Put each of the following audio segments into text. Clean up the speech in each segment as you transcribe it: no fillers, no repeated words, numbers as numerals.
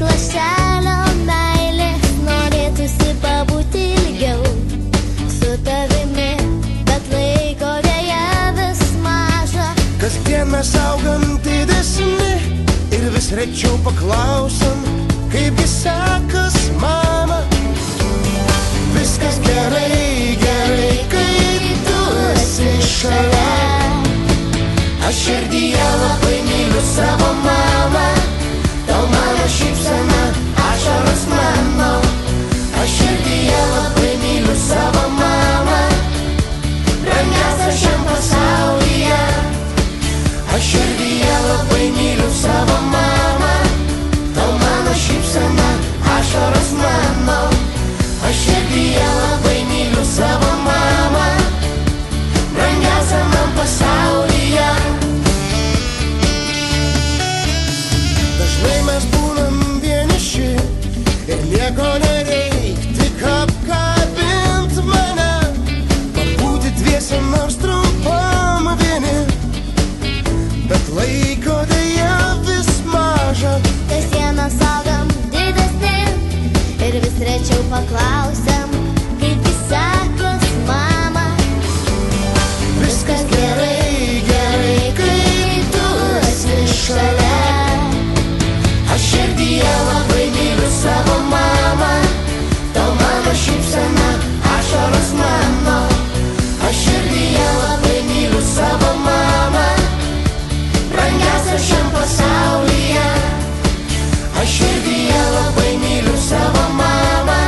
tik lašelio meilės, norėtųsi pabūti ilgiau su tavimi, bet laiko deja vis maža. Kasdien mes augam didesni ir vis rečiau paklausom, kaipgi sekas, mama. Viskas gerai, gerai, kai tu esi šalia. Aš širdyje labai myliu savo mamą, tau mano šypsena, ašaros mano. Aš širdyje labai myliu savo mamą, brangiausia šiam pasaulyje. Aš širdyje labai myliu savo mamą, tau mano šypsena, ašaros mano. Aš širdyje labai myliu savo mamą, brangiausia man pasaulyje. Dažnai mes būnam vieniši ir nieko nereik, tik apkabint mane, pabūti dviese nors trumpam vieni, bet laiko deja vis maža. Kasdieną augam didesni ir vis rečiau paklausiam, kaipgi sekas, mama. Viskas gerai, gerai, kai tu esi šalia. Aš širdyje labai myliu savo mamą, tau mano šypsena, ašaros mano. Aš širdyje labai myliu savo mamą, brangiausia šiam pasaulyje. Aš širdyje labai myliu savo mamą,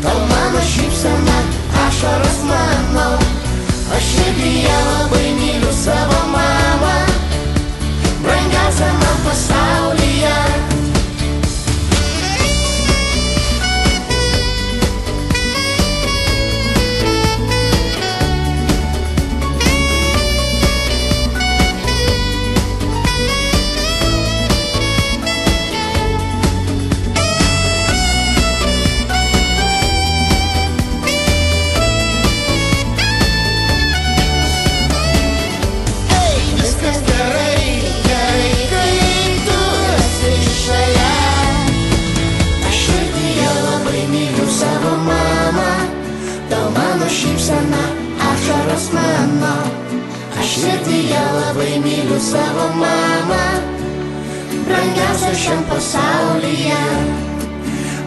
tau mano šypsena, ašaros mano. Aš širdyje labai myliu savo mamą, brangiausia man pasaulyje. Aš širdyje labai myliu savo mamą, brangiausia šiam pasaulyje.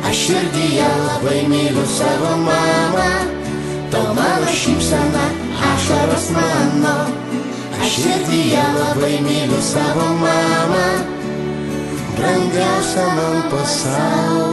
Aš širdyje labai myliu savo mamą, tau mano šypsena, ašaros mano. Aš širdyje labai myliu savo mamą, brangiausia man pasaulyje.